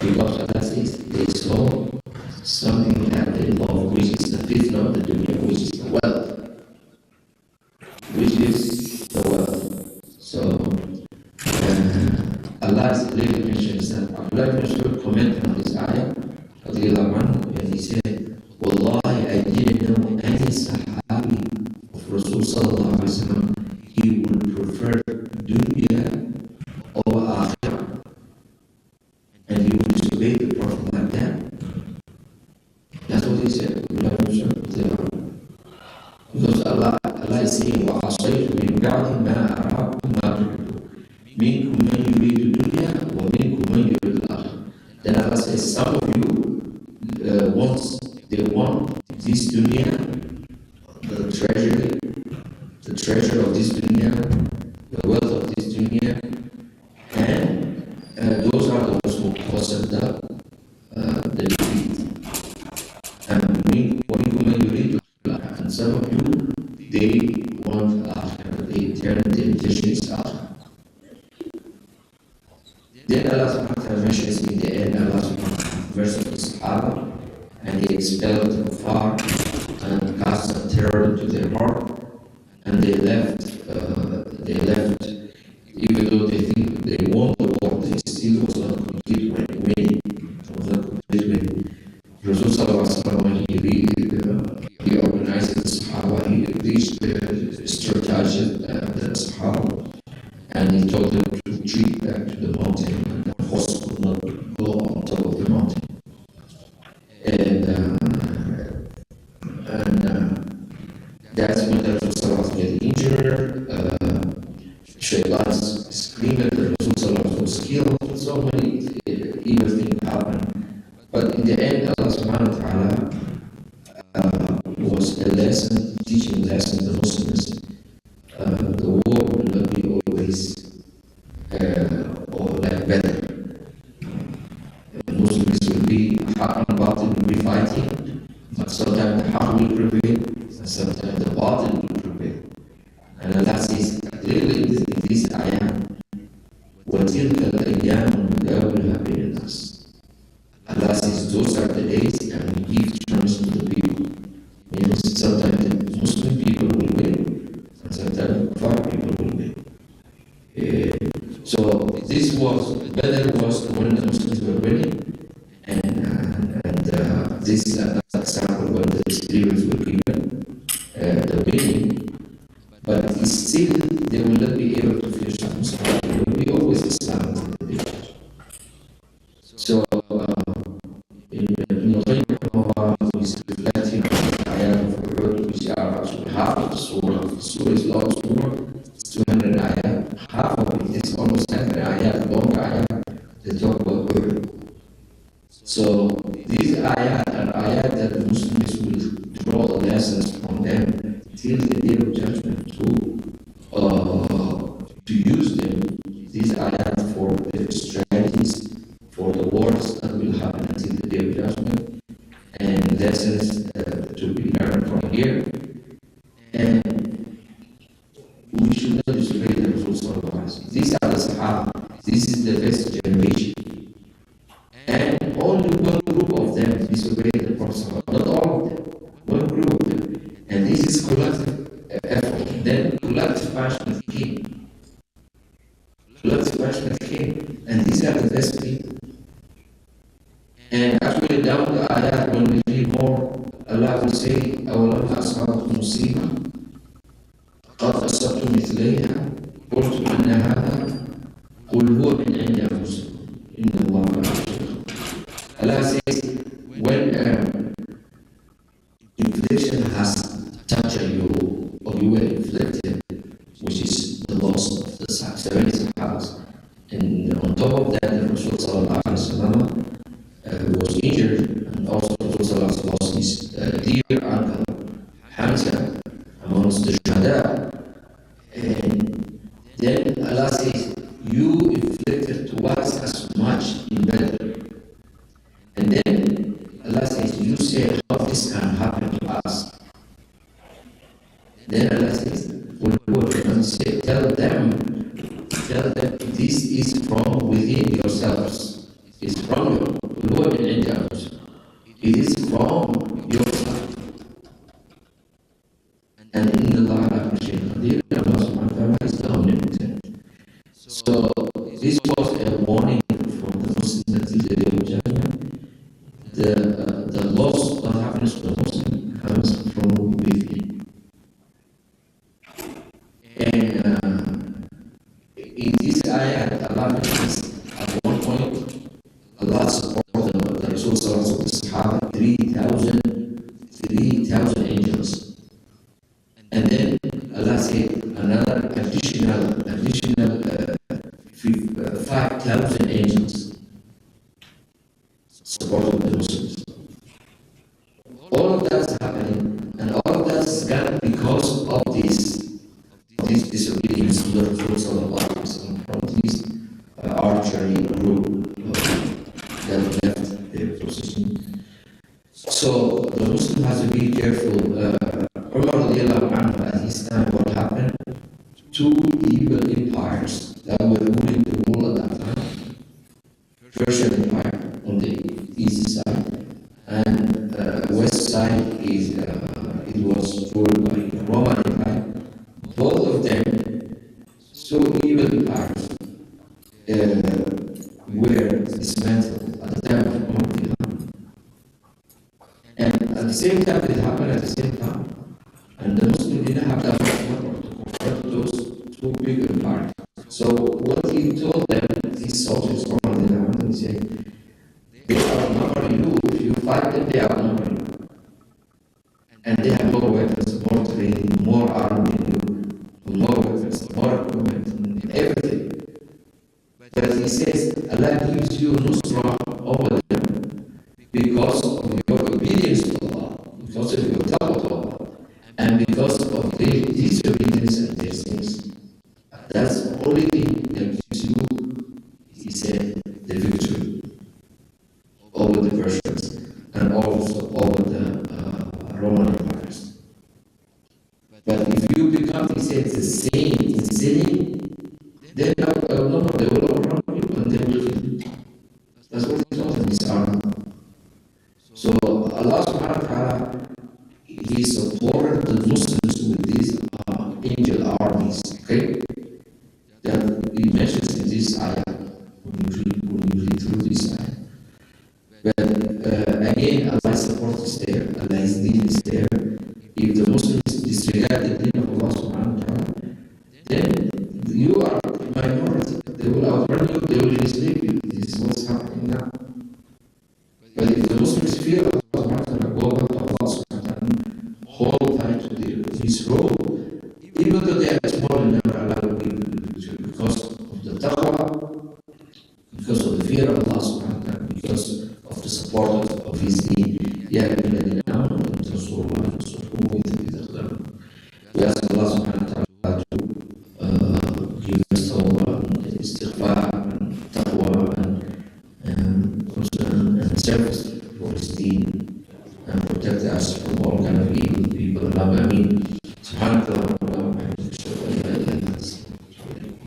Because Allah says they saw something that they love, which is the fitna of the dunya, which is the wealth. Which is the wealth. So Allah clearly mentions that. Abdullah ibn Mas'ud commented on this ayah, and he said, Wallahi, I didn't know any Sahabi of Rasul sallallahu alaihi wasallam, he would prefer dunya over akhirah, and he would disobey the Prophet like that. That's what he said. Because Allah is saying, وَعَصَيْتُ مِنْ بَعْدِ مَا أَرَاكُمْ مَا تُحِبُّونَ مِنْكُمْ مَنْ يُرِيدُ الدُّنْيَا وَمِنْكُمْ مَنْ يُرِيدُ الْآخِرَةَ. Then Allah says, some of you want this dunya, the treasure of this dunya, the wealth of this dunya, and those are the ones who possess the defeat. And some of you, they want akhirah, they turn their intentions akhirah. Then Allah subhanahu wa ta'ala mentions in the end, Allah subhanahu wa ta'ala verses the Sahaba, and He expelled the kuffar and cast some terror into their heart, and they left, even though they think they won the war, they still was not complete winning. It was not complete winning. Rasul sallallahu alaihi wasallam, when he organized the Sahaba, he reached the strategy the Sahaba, and he told them to retreat back to the mountain, and the horse could not go on top of the mountain. That's when the Rasul was getting injured. Shaitan screamed at the Rasul was killed. So many evil things happened. But in the end, Allah subhanahu wa ta'ala was a lesson, teaching lesson to the Muslims. The war will not be always or like better. Muslims will be haq and batil will be fighting, but sometimes the haq will prevail, and sometimes the batil will prevail. And Allah says clearly in this ayah, وَتِلْكَ الْأَيَّامُ نُدَاوِلُهَا بَيْنَ النَّاسِ. Allah says those are the days, and we give chance to the people. Means sometimes the Muslim people will win, and sometimes the Kafir people will win. So this was, Badr was when the Muslims were winning, and this is another example when the believers were given the winning, but still they will not be able to finish the Muslim. There will be always Islam in the village. So in Qayyim is reflecting on the ayat of Uhud, which are actually half of the surah. The surah is long surah, it's 200 ayat. Half of it is almost like an ayat, long ayat, that talk about Uhud. So these ayat are ayat that the Muslims will draw the lessons from them till the day of judgment to use them, these ayat, for their strategies, for the wars that will happen until the day of judgment, and lessons to be learned from here. And we should not disobey the Rasul sallallahu alaihi wasallam. These are the Sahaba. This is the best generation. And only one group of them disobeyed the Prophet, not all of them. One group of them. And this is collective effort. Then collective passion came. Collective passion came. And these are the best people. And actually down the ayat, when we read more, Allah will say, أَوَلَمْ أَصْحَابُكُمْ مُصِيبًا قَدْ أَصَبْتُمْ مِثْلَيْهَا قُلْتُمْ أَنَّ هَذَا قُلْ هُوَ مِنْ عِنْدِ أَنفُسِكُمْ إِنَّ اللَّهَ لَا يُحِبُّ. Allah says, when infliction has touched you, or you were inflicted, which is the loss of the 70 Sahabas, and on top of that, the Rasul sallallahu alaihi wasallam was injured, and also Rasul lost his dear uncle Hamza amongst the Shuhada. And then Allah says, you inflicted twice as much in Badr. And then Allah says, you say how this can happen to us. Then Allah says, tell them this is from within yourselves. It is from your side. And in the Allah Allah subhanahu wa ta'ala is the omnipotent. So this was a warning from the Muslims that is the day of judgment. The loss that happens to the Muslim comes from within. And in this ayah, Allah mentions at one point, Allah supported the Rasul Sallallahu Alaihi Wasallam, 3,000 angels. And then Allah said another additional 5,000 angels supporting the Muslims. All of that's happening, and all of that's done because of this disobedience to the Prophet Sallallahu Alaihi Wasallam from this archery group that left their position. So the Muslim has to be careful. Umar radiallahu anhu at his time, what happened? Two evil empires that were ruling the world at that time. Persian Empire on the east side, and west side is it was ruled by the Roman Empire. Both of them, so evil empires, were dismantled at the time of Umar. And at the same time, it happened at the same time. And the Muslim didn't have that much power to confront those two big empires. So what he told them, these soldiers from the he said, they outnumber you. If you fight them, they outnumber you. And they have more weapons, more training, more army than you, more weapons, more equipment, everything. But he says, Allah gives you nusra over them because of your obedience to Allah, because of your taqwa to Allah, and because of their disobedience and their sins. That's the only thing that gives you, he said, the victory over the Persians and also over the Roman empires. But if you become, he said, the same in sinning, then they will overrun you and they will kill you. That's what he told them, this army. So Allah subhanahu wa ta'ala, he supported the Muslims with these angel armies, okay? That he mentions in this ayah, when you read through this ayah. But again, Allah's support is there, Allah's deen is there. If the Muslims disregard the deen of Allah subhanahu wa ta'ala, then you are a minority. They will outrun you, they will enslave you. This is what's happening now. But if the Muslims fear Allah subhanahu wa ta'ala, go back to Allah subhanahu wa ta'ala, hold tight to his rope, even though they are small and never allowed because of the taqwa, because of the fear of Allah subhanahu wa ta'ala, because of the support of his deen. Ya ayyuhalladhina amanu in tansurullaha yansurkum wa yuthabbit aqdamakum. We ask Allah subhanahu wa ta'ala to give us tawbah and istighfar and taqwa and service for his deen and protect us from all kind of evil people. Ameen. Subhanallah wa bihamdihi, ashhadu an la ilaha illa anta, astaghfiruka wa atubu ilayk.